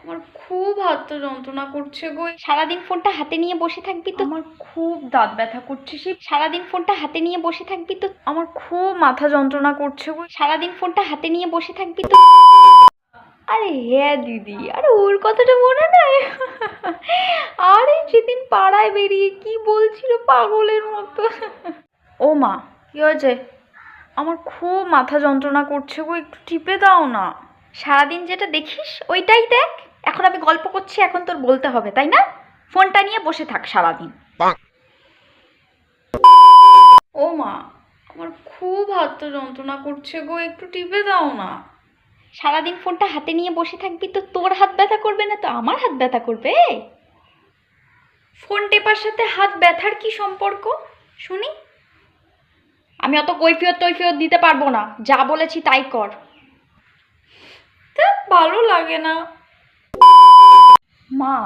আমার খুব হাতটা যন্ত্রণা করছে গো। সারাদিন ফোনটা হাতে নিয়ে বসে থাকবি তো? আমার খুব দাঁত ব্যথা করছে। সেই সারাদিন ফোনটা হাতে নিয়ে বসে থাকবি তো? আমার খুব মাথা যন্ত্রণা করছে গো। সারাদিন ফোনটা হাতে নিয়ে বসে থাকবি তো? আরে হ্যাঁ দিদি, আরে ওর কথাটা মনে নাই? আরে সেদিন পাড়ায় বেরিয়ে কি বলছিল পাগলের মতো। ও মা, কি হয়েছে? আমার খুব মাথা যন্ত্রণা করছে গো, একটু টিপে দাও না। সারাদিন যেটা দেখিস ওইটাই দেখ। এখন আমি গল্প করছি, এখন তোর বলতে হবে তাই না? ফোনটা নিয়ে বসে থাক সারাদিন। ও মা, আমার খুব হাতটা যন্ত্রণা করছে গো, একটু টিপে দাও না। সারাদিন ফোনটা হাতে নিয়ে বসে থাকবি তো তোর হাত ব্যথা করবে না তো আমার হাত ব্যথা করবে? ফোন টেপার সাথে হাত ব্যথার কি সম্পর্ক শুনি? আমি অত কৈফিয়ত দিতে পারবো না, যা বলেছি তাই কর। তা ভালো লাগে না। মা,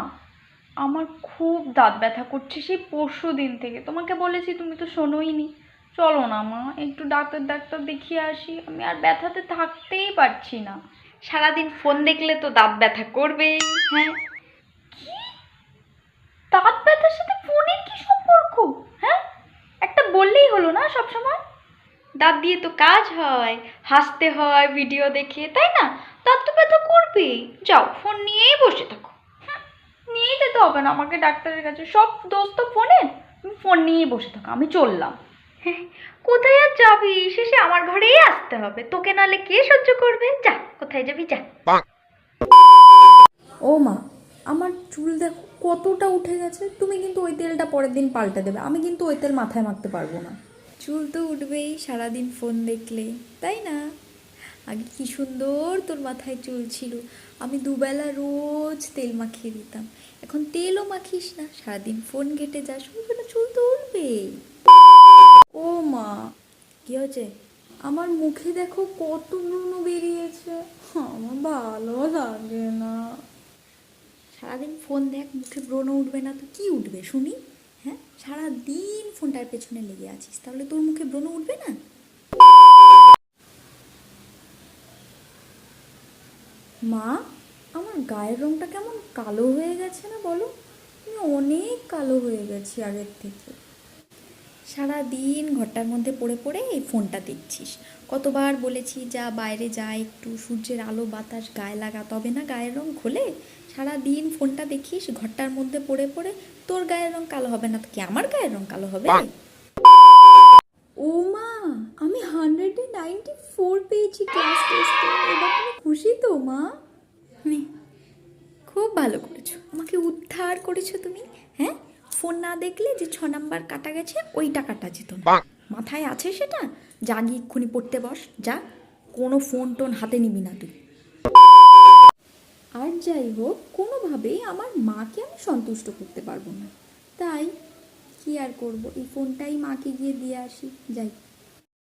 আমার খুব দাঁত ব্যথা করছে সেই পরশু দিন থেকে। তোমাকে বলেছি, তুমি তো শোনোইনি। চলো না মা, একটু ডাক্তার দেখিয়ে আসি। আমি আর ব্যথাতে থাকতেই পারছি না। সারাদিন ফোন দেখলে তো দাঁত ব্যথা করবেই। হ্যাঁ, কি? দাঁত ব্যথার সাথে ফোনের কি সম্পর্ক? হ্যাঁ, একটা বললেই হলো না সব সময়? দাঁত দিয়ে তো কাজ হয়, হাসতে হয় ভিডিও দেখে, তাই না? দাঁত তো ব্যথা করবেই। যাও, ফোন নিয়েই বসে থাকো। নিয়ে যেতে হবে না আমাকে ডাক্তারের কাছে, সব দোষ তো ফোনে। তুমি ফোন নিয়েই বসে থাকো, আমি চললাম। কোথায় আর যাবি? শেষে আমার ঘরেই আসতে হবে তোকে, নালে কে সহ্য করবে? যা, কোথায় যাবি যা। ও মা, আমার চুল দেখো কতটা উঠে গেছে। তুমি কিন্তু ওই তেলটা পরের দিন পাল্টে দেবে, আমি কিন্তু ওই তেল মাথায় মাখতে পারবো না। চুল তো উঠবেই সারাদিন ফোন দেখলে, তাই না? আগে কি সুন্দর তোর মাথায় চুল ছিল, আমি দুবেলা রোজ তেল মাখিয়ে দিতাম। এখন তেলও মাখিস না, সারাদিন ফোন ঘেটে যাস, ওই জন্য চুল তো উঠবেই। ও মা, কি হয়েছে? আমার মুখে দেখো কত ব্রণ বেরিয়েছে, আমার ভালো লাগে না। সারাদিন ফোন দেখ, মুখে ব্রণ উঠবে না তো কি উঠবে শুনি? হ্যাঁ, সারাদিন ফোনটার পেছনে লেগে আছিস, তাহলে তোর মুখে ব্রণ উঠবে না? মা, আমার গায়ের রংটা কেমন কালো হয়ে গেছে না বলো? আমি অনেক কালো হয়ে গেছি আগের থেকে। সারাদিন ঘরটার মধ্যে পড়ে পড়ে এই ফোনটা দেখছিস। কতবার বলেছি যা বাইরে যা, একটু সূর্যের আলো বাতাস গায়ে লাগা, তবে না গায়ের রং খোলে। সারাদিন ফোনটা দেখিস ঘরটার মধ্যে পড়ে পড়ে, তোর গায়ের রং কালো হবে না তো কি আমার গায়ের রং কালো হবে? ও মা, আমি 194 পেয়েছি ক্লাস টেস্টে, এবার তুমি খুশি তো মা? খুব ভালো করেছো, আমাকে উদ্ধার করেছো তুমি। হ্যাঁ, ফোন না দেখলে যে 6 নাম্বার কাটা গেছে ওইটা কাটা যেত না। মাথায় আছে সেটা? যা গিয়ে এক্ষুনি পড়তে বস, যা। কোনো ফোন টোন হাতে নিবি না তুই। আর যাই হোক, কোনোভাবেই আমার মাকে আমি সন্তুষ্ট করতে পারবো না, তাই কি আর করব, এই ফোনটাই মাকে গিয়ে দিয়ে আসি, যাই।